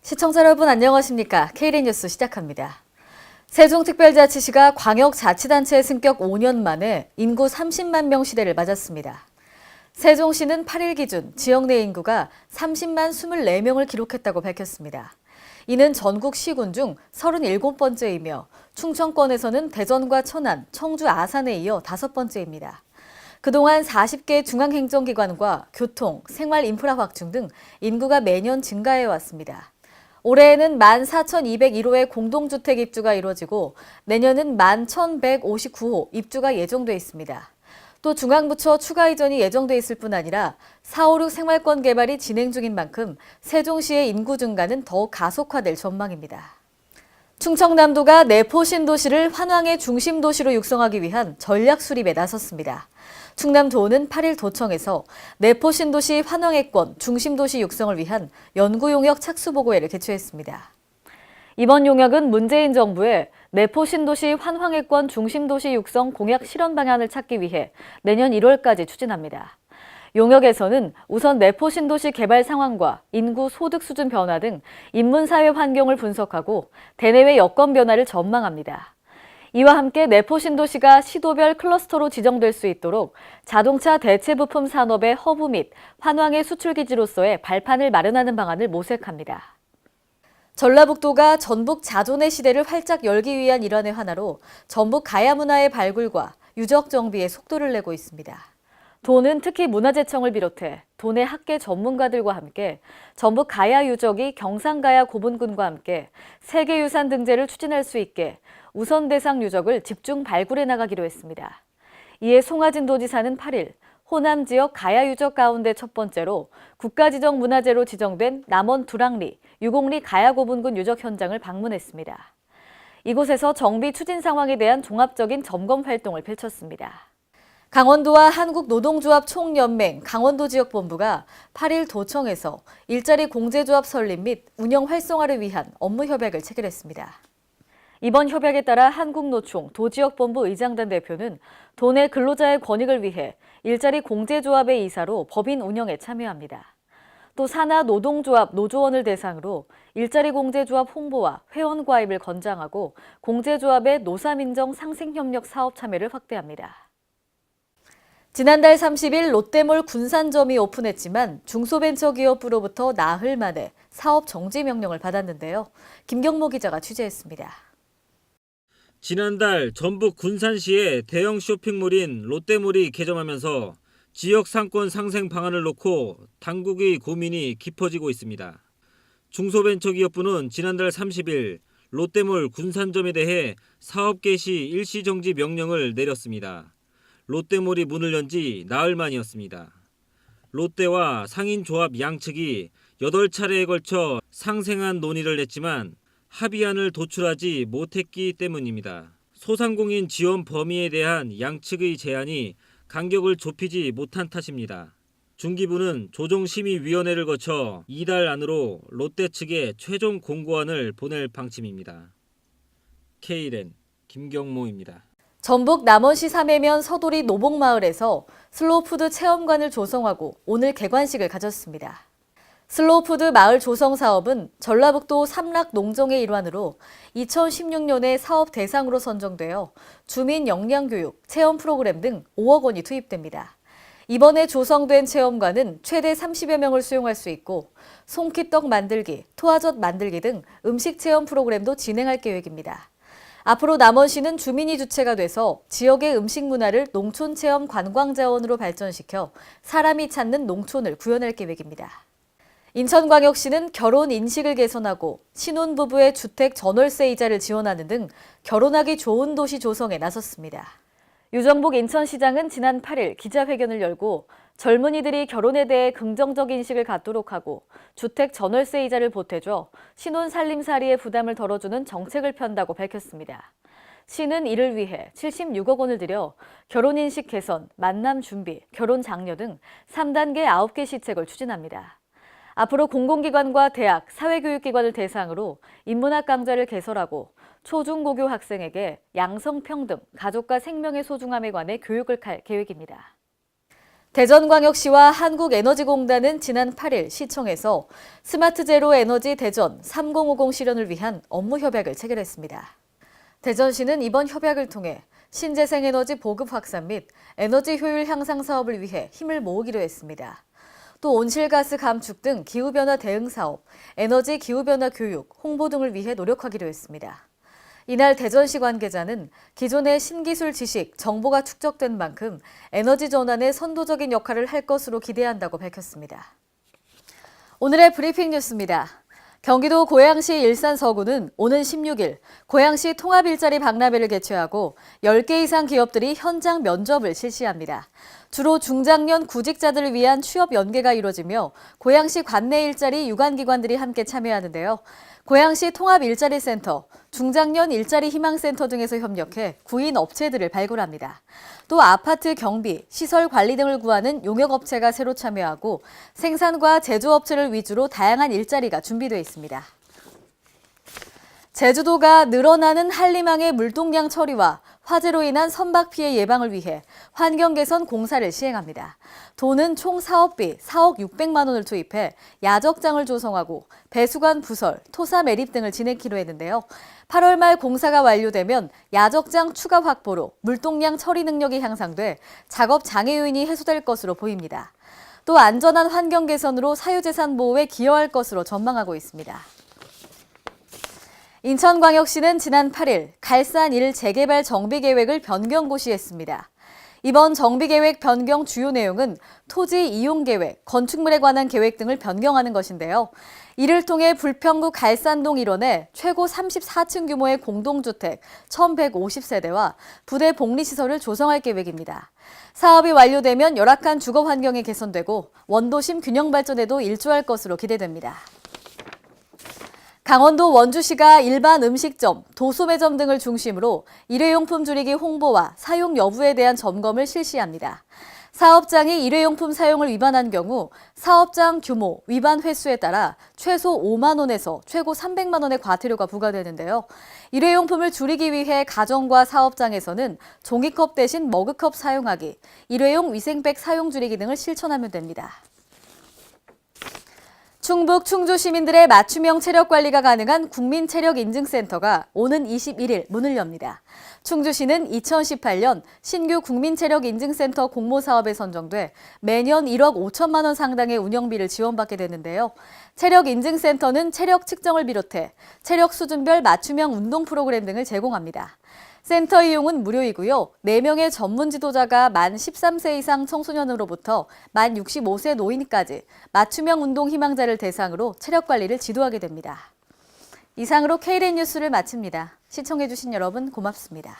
시청자 여러분 안녕하십니까? K리그 뉴스 시작합니다. 세종특별자치시가 광역자치단체 승격 5년 만에 인구 30만 명 시대를 맞았습니다. 세종시는 8일 기준 지역 내 인구가 30만 24명을 기록했다고 밝혔습니다. 이는 전국 시군 중 37번째이며 충청권에서는 대전과 천안, 청주, 아산에 이어 5번째입니다. 그동안 40개 중앙행정기관과 교통, 생활인프라 확충 등 인구가 매년 증가해 왔습니다. 올해에는 14,201호의 공동주택 입주가 이루어지고 내년은 11,159호 입주가 예정돼 있습니다. 또 중앙부처 추가 이전이 예정돼 있을 뿐 아니라 456 생활권 개발이 진행 중인 만큼 세종시의 인구 증가는 더욱 가속화될 전망입니다. 충청남도가 내포 신도시를 환왕의 중심 도시로 육성하기 위한 전략 수립에 나섰습니다. 충남도는 8일 도청에서 내포 신도시 환왕해권 중심도시 육성을 위한 연구용역 착수보고회를 개최했습니다. 이번 용역은 문재인 정부의 내포 신도시 환왕해권 중심도시 육성 공약 실현 방안을 찾기 위해 내년 1월까지 추진합니다. 용역에서는 우선 내포 신도시 개발 상황과 인구 소득 수준 변화 등 인문사회 환경을 분석하고 대내외 여건 변화를 전망합니다. 이와 함께 내포 신도시가 시도별 클러스터로 지정될 수 있도록 자동차 대체 부품 산업의 허브 및 환왕의 수출 기지로서의 발판을 마련하는 방안을 모색합니다. 전라북도가 전북 자존의 시대를 활짝 열기 위한 일환의 하나로 전북 가야 문화의 발굴과 유적 정비에 속도를 내고 있습니다. 도는 특히 문화재청을 비롯해 도내 학계 전문가들과 함께 전북 가야 유적이 경상가야 고분군과 함께 세계유산 등재를 추진할 수 있게 우선 대상 유적을 집중 발굴해 나가기로 했습니다. 이에 송하진 도지사는 8일 호남 지역 가야 유적 가운데 첫 번째로 국가지정 문화재로 지정된 남원 두랑리, 유곡리 가야 고분군 유적 현장을 방문했습니다. 이곳에서 정비 추진 상황에 대한 종합적인 점검 활동을 펼쳤습니다. 강원도와 한국노동조합 총연맹 강원도지역본부가 8일 도청에서 일자리 공제조합 설립 및 운영 활성화를 위한 업무 협약을 체결했습니다. 이번 협약에 따라 한국노총 도지역본부 의장단 대표는 도내 근로자의 권익을 위해 일자리 공제조합의 이사로 법인 운영에 참여합니다. 또 산하 노동조합 노조원을 대상으로 일자리 공제조합 홍보와 회원 가입을 권장하고 공제조합의 노사민정 상생협력 사업 참여를 확대합니다. 지난달 30일 롯데몰 군산점이 오픈했지만 중소벤처기업부로부터 나흘 만에 사업 정지 명령을 받았는데요. 김경모 기자가 취재했습니다. 지난달 전북 군산시의 대형 쇼핑몰인 롯데몰이 개점하면서 지역 상권 상생 방안을 놓고 당국의 고민이 깊어지고 있습니다. 중소벤처기업부는 지난달 30일 롯데몰 군산점에 대해 사업 개시 일시 정지 명령을 내렸습니다. 롯데몰이 문을 연 지 나흘 만이었습니다. 롯데와 상인조합 양측이 8차례에 걸쳐 상생안 논의를 했지만 합의안을 도출하지 못했기 때문입니다. 소상공인 지원 범위에 대한 양측의 제안이 간격을 좁히지 못한 탓입니다. 중기부는 조정심의위원회를 거쳐 이달 안으로 롯데 측에 최종 공고안을 보낼 방침입니다. K랜 김경모입니다. 전북 남원시 삼해면 서도리 노복마을에서 슬로우푸드 체험관을 조성하고 오늘 개관식을 가졌습니다. 슬로우푸드 마을 조성 사업은 전라북도 삼락 농정의 일환으로 2016년에 사업 대상으로 선정되어 주민 역량교육, 체험 프로그램 등 5억 원이 투입됩니다. 이번에 조성된 체험관은 최대 30여 명을 수용할 수 있고 송키떡 만들기, 토화젓 만들기 등 음식 체험 프로그램도 진행할 계획입니다. 앞으로 남원시는 주민이 주체가 돼서 지역의 음식 문화를 농촌 체험 관광 자원으로 발전시켜 사람이 찾는 농촌을 구현할 계획입니다. 인천광역시는 결혼 인식을 개선하고 신혼부부의 주택 전월세 이자를 지원하는 등 결혼하기 좋은 도시 조성에 나섰습니다. 유정복 인천시장은 지난 8일 기자회견을 열고 젊은이들이 결혼에 대해 긍정적 인식을 갖도록 하고 주택 전월세 이자를 보태줘 신혼 살림살이의 부담을 덜어주는 정책을 편다고 밝혔습니다. 시는 이를 위해 76억 원을 들여 결혼인식 개선, 만남 준비, 결혼 장려 등 3단계 9개 시책을 추진합니다. 앞으로 공공기관과 대학, 사회교육기관을 대상으로 인문학 강좌를 개설하고 초중고교 학생에게 양성평등, 가족과 생명의 소중함에 관해 교육을 할 계획입니다. 대전광역시와 한국에너지공단은 지난 8일 시청에서 스마트 제로 에너지 대전 3050 실현을 위한 업무 협약을 체결했습니다. 대전시는 이번 협약을 통해 신재생 에너지 보급 확산 및 에너지 효율 향상 사업을 위해 힘을 모으기로 했습니다. 또 온실가스 감축 등 기후변화 대응 사업, 에너지 기후변화 교육, 홍보 등을 위해 노력하기로 했습니다. 이날 대전시 관계자는 기존의 신기술 지식, 정보가 축적된 만큼 에너지 전환에 선도적인 역할을 할 것으로 기대한다고 밝혔습니다. 오늘의 브리핑 뉴스입니다. 경기도 고양시 일산 서구는 오는 16일 고양시 통합 일자리 박람회를 개최하고 10개 이상 기업들이 현장 면접을 실시합니다. 주로 중장년 구직자들을 위한 취업 연계가 이루어지며 고양시 관내 일자리 유관기관들이 함께 참여하는데요. 고양시 통합 일자리센터, 중장년 일자리 희망센터 등에서 협력해 구인 업체들을 발굴합니다. 또 아파트 경비, 시설 관리 등을 구하는 용역업체가 새로 참여하고 생산과 제조업체를 위주로 다양한 일자리가 준비되어 있습니다. 제주도가 늘어나는 한림항의 물동량 처리와 화재로 인한 선박 피해 예방을 위해 환경 개선 공사를 시행합니다. 도는 총 사업비 4억 600만 원을 투입해 야적장을 조성하고 배수관 부설, 토사 매립 등을 진행키로 했는데요. 8월 말 공사가 완료되면 야적장 추가 확보로 물동량 처리 능력이 향상돼 작업 장애 요인이 해소될 것으로 보입니다. 또 안전한 환경 개선으로 사유재산 보호에 기여할 것으로 전망하고 있습니다. 인천광역시는 지난 8일 갈산 1 재개발 정비계획을 변경 고시했습니다. 이번 정비계획 변경 주요 내용은 토지 이용계획, 건축물에 관한 계획 등을 변경하는 것인데요. 이를 통해 불평구 갈산동 일원에 최고 34층 규모의 공동주택 1,150세대와 부대 복리시설을 조성할 계획입니다. 사업이 완료되면 열악한 주거 환경이 개선되고 원도심 균형 발전에도 일조할 것으로 기대됩니다. 강원도 원주시가 일반 음식점, 도소매점 등을 중심으로 일회용품 줄이기 홍보와 사용 여부에 대한 점검을 실시합니다. 사업장이 일회용품 사용을 위반한 경우 사업장 규모, 위반 횟수에 따라 최소 5만 원에서 최고 300만 원의 과태료가 부과되는데요. 일회용품을 줄이기 위해 가정과 사업장에서는 종이컵 대신 머그컵 사용하기, 일회용 위생백 사용 줄이기 등을 실천하면 됩니다. 충북 충주 시민들의 맞춤형 체력 관리가 가능한 국민체력인증센터가 오는 21일 문을 엽니다. 충주시는 2018년 신규 국민체력인증센터 공모사업에 선정돼 매년 1억 5천만 원 상당의 운영비를 지원받게 되는데요. 체력인증센터는 체력 측정을 비롯해 체력 수준별 맞춤형 운동 프로그램 등을 제공합니다. 센터 이용은 무료이고요. 4명의 전문 지도자가 만 13세 이상 청소년으로부터 만 65세 노인까지 맞춤형 운동 희망자를 대상으로 체력 관리를 지도하게 됩니다. 이상으로 K-랜 뉴스를 마칩니다. 시청해주신 여러분 고맙습니다.